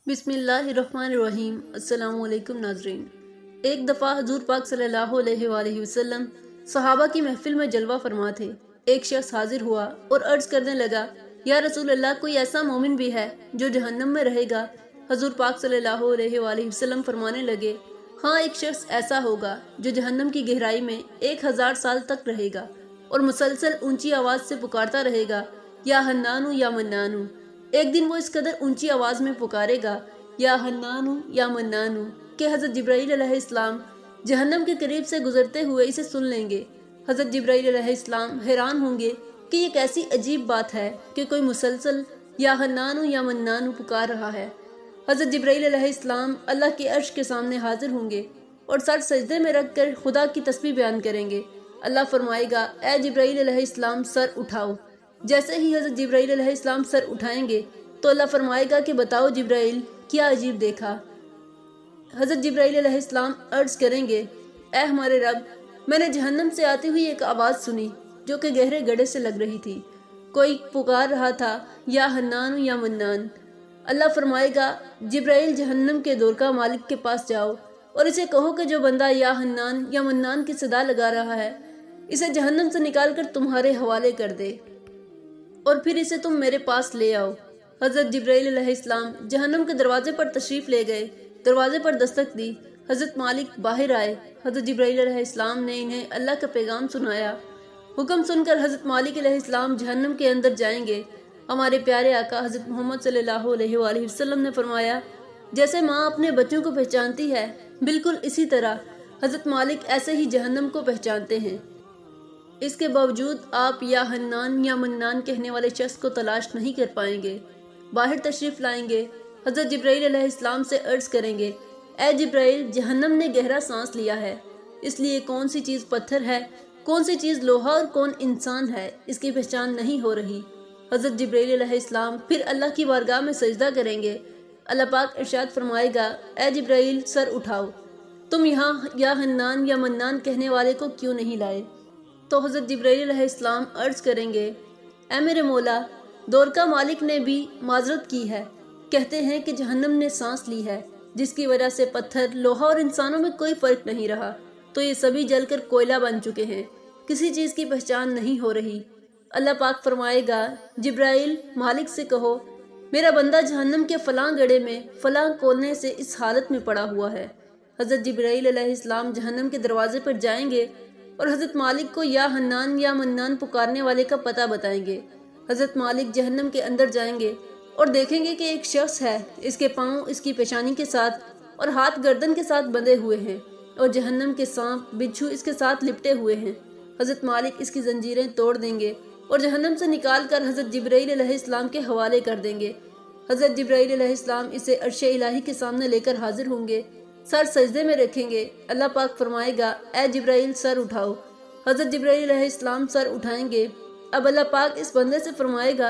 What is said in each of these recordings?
بسم اللہ الرحمن الرحیم۔ السلام علیکم ناظرین۔ ایک دفعہ حضور پاک صلی اللہ علیہ وآلہ وسلم صحابہ کی محفل میں جلوہ فرما تھے۔ ایک شخص حاضر ہوا اور عرض کرنے لگا، یا رسول اللہ، کوئی ایسا مومن بھی ہے جو جہنم میں رہے گا؟ حضور پاک صلی اللہ علیہ وآلہ وسلم فرمانے لگے، ہاں، ایک شخص ایسا ہوگا جو جہنم کی گہرائی میں 1000 سال تک رہے گا اور مسلسل اونچی آواز سے پکارتا رہے گا، یا حنانو یا منانو۔ ایک دن وہ اس قدر اونچی آواز میں پکارے گا، یا حنانو یا منانو، کہ حضرت جبرائیل علیہ السلام جہنم کے قریب سے گزرتے ہوئے اسے سن لیں گے۔ حضرت جبرائیل علیہ السلام حیران ہوں گے کہ یہ کیسی عجیب بات ہے کہ کوئی مسلسل یا حنانو یا منانو پکار رہا ہے۔ حضرت جبرائیل علیہ السلام اللہ کے عرش کے سامنے حاضر ہوں گے اور سر سجدے میں رکھ کر خدا کی تسبیح بیان کریں گے۔ اللہ فرمائے گا، اے جبرائیل علیہ السلام، سر اٹھاؤ۔ جیسے ہی حضرت جبرائیل علیہ السلام سر اٹھائیں گے تو اللہ فرمائے گا کہ بتاؤ جبرائیل، کیا عجیب دیکھا؟ حضرت جبرائیل علیہ السلام عرض کریں گے، اے ہمارے رب، میں نے جہنم سے آتی ہوئی ایک آواز سنی جو کہ گہرے گڑھے سے لگ رہی تھی۔ کوئی پکار رہا تھا، یا حنان یا منان۔ اللہ فرمائے گا، جبرائیل، جہنم کے دورکا مالک کے پاس جاؤ اور اسے کہو کہ جو بندہ یا حنان یا منان کی صدا لگا رہا ہے اسے جہنم سے نکال کر تمہارے حوالے کر دے اور پھر اسے تم میرے پاس لے آؤ۔ حضرت جبرائیل علیہ السلام جہنم کے دروازے پر تشریف لے گئے، دروازے پر دستک دی، حضرت مالک باہر آئے۔ حضرت جبرائیل علیہ السلام نے انہیں اللہ کا پیغام سنایا۔ حکم سن کر حضرت مالک علیہ السلام جہنم کے اندر جائیں گے۔ ہمارے پیارے آقا حضرت محمد صلی اللہ علیہ وآلہ وسلم نے فرمایا، جیسے ماں اپنے بچوں کو پہچانتی ہے، بالکل اسی طرح حضرت مالک ایسے ہی جہنم کو پہچانتے ہیں۔ اس کے باوجود آپ یا حنان یا منان کہنے والے شخص کو تلاش نہیں کر پائیں گے۔ باہر تشریف لائیں گے، حضرت جبرائیل علیہ السلام سے عرض کریں گے، اے جبرائیل، جہنم نے گہرا سانس لیا ہے، اس لیے کون سی چیز پتھر ہے، کون سی چیز لوہا اور کون انسان ہے، اس کی پہچان نہیں ہو رہی۔ حضرت جبرائیل علیہ السلام پھر اللہ کی بارگاہ میں سجدہ کریں گے۔ اللہ پاک ارشاد فرمائے گا، اے جبرائیل، سر اٹھاؤ، تم یہاں یا حنان یا منان کہنے والے کو کیوں نہیں لائے؟ تو حضرت جبرائیل علیہ السلام عرض کریں گے، اے میرے مولا، دورکا مالک نے بھی معذرت کی ہے، کہتے ہیں کہ جہنم نے سانس لی ہے، جس کی وجہ سے پتھر، لوہا اور انسانوں میں کوئی فرق نہیں رہا، تو یہ سبھی جل کر کوئلہ بن چکے ہیں، کسی چیز کی پہچان نہیں ہو رہی۔ اللہ پاک فرمائے گا، جبرائیل، مالک سے کہو، میرا بندہ جہنم کے فلاں گڑھے میں فلاں کونے سے اس حالت میں پڑا ہوا ہے۔ حضرت جبرائیل علیہ السلام جہنم کے دروازے پر جائیں گے اور حضرت مالک کو یا حنان یا منان پکارنے والے کا پتہ بتائیں گے۔ حضرت مالک جہنم کے اندر جائیں گے اور دیکھیں گے کہ ایک شخص ہے، اس کے پاؤں اس کی پیشانی کے ساتھ اور ہاتھ گردن کے ساتھ بندھے ہوئے ہیں اور جہنم کے سانپ، بچھو اس کے ساتھ لپٹے ہوئے ہیں۔ حضرت مالک اس کی زنجیریں توڑ دیں گے اور جہنم سے نکال کر حضرت جبرائیل علیہ السلام کے حوالے کر دیں گے۔ حضرت جبرائیل علیہ السلام اسے عرش الہی کے سامنے لے کر حاضر ہوں گے، سر سجدے میں رکھیں گے۔ اللہ پاک فرمائے گا، اے جبرائیل، سر اٹھاؤ۔ حضرت جبرائیل علیہ السلام سر اٹھائیں گے۔ اب اللہ پاک اس بندے سے فرمائے گا،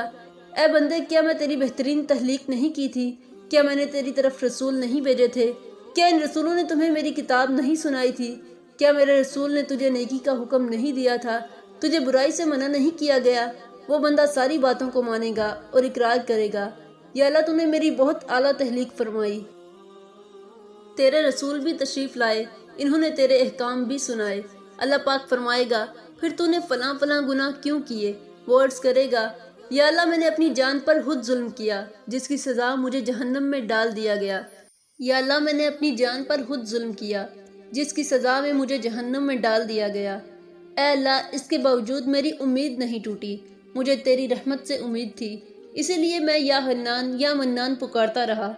اے بندے، کیا میں تیری بہترین تخلیق نہیں کی تھی؟ کیا میں نے تیری طرف رسول نہیں بھیجے تھے؟ کیا ان رسولوں نے تمہیں میری کتاب نہیں سنائی تھی؟ کیا میرے رسول نے تجھے نیکی کا حکم نہیں دیا تھا؟ تجھے برائی سے منع نہیں کیا گیا؟ وہ بندہ ساری باتوں کو مانے گا اور اقرار کرے گا، یا اللہ، تو نے میری بہت اعلیٰ تخلیق فرمائی، تیرے رسول بھی تشریف لائے، انہوں نے تیرے احکام بھی سنائے۔ اللہ پاک فرمائے گا، پھر تو نے فلاں فلاں گناہ کیوں کیے؟ وہ عرض کرے گا، یا اللہ، میں نے اپنی جان پر خود ظلم کیا، جس کی سزا مجھے جہنم میں ڈال دیا گیا۔ یا اللہ، میں نے اپنی جان پر خود ظلم کیا، جس کی سزا میں مجھے جہنم میں ڈال دیا گیا۔ اے اللہ، اس کے باوجود میری امید نہیں ٹوٹی، مجھے تیری رحمت سے امید تھی، اسی لیے میں یا حنان یا منان پکارتا رہا۔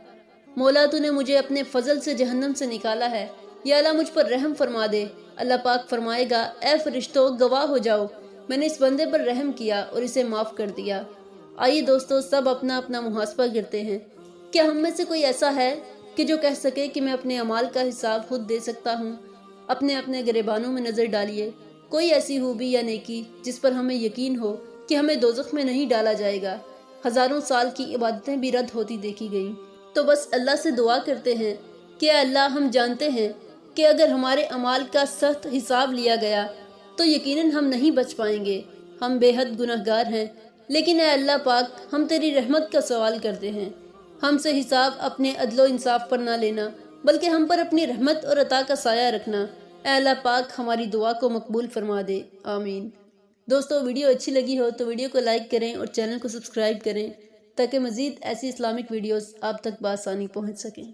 مولا، تو نے مجھے اپنے فضل سے جہنم سے نکالا ہے، یا اللہ، مجھ پر رحم فرما دے۔ اللہ پاک فرمائے گا، اے فرشتوں، گواہ ہو جاؤ، میں نے اس بندے پر رحم کیا اور اسے معاف کر دیا۔ آئیے دوستو، سب اپنا اپنا محاسبہ کرتے ہیں۔ کیا ہم میں سے کوئی ایسا ہے کہ جو کہہ سکے کہ میں اپنے اعمال کا حساب خود دے سکتا ہوں؟ اپنے اپنے گریبانوں میں نظر ڈالیے، کوئی ایسی خوبی یا نیکی جس پر ہمیں یقین ہو کہ ہمیں دوزخ میں نہیں ڈالا جائے گا۔ ہزاروں سال کی عبادتیں بھی رد ہوتی دیکھی گئیں، تو بس اللہ سے دعا کرتے ہیں کہ اے اللہ، ہم جانتے ہیں کہ اگر ہمارے اعمال کا سخت حساب لیا گیا تو یقیناً ہم نہیں بچ پائیں گے، ہم بے حد گناہگار ہیں، لیکن اے اللہ پاک، ہم تیری رحمت کا سوال کرتے ہیں، ہم سے حساب اپنے عدل و انصاف پر نہ لینا بلکہ ہم پر اپنی رحمت اور عطا کا سایہ رکھنا۔ اے اللہ پاک ہماری دعا کو مقبول فرما دے، آمین۔ دوستو ویڈیو اچھی لگی ہو تو ویڈیو کو لائک کریں اور چینل کو سبسکرائب کریں تاکہ مزید ایسی اسلامک ویڈیوز آپ تک بآسانی پہنچ سکیں۔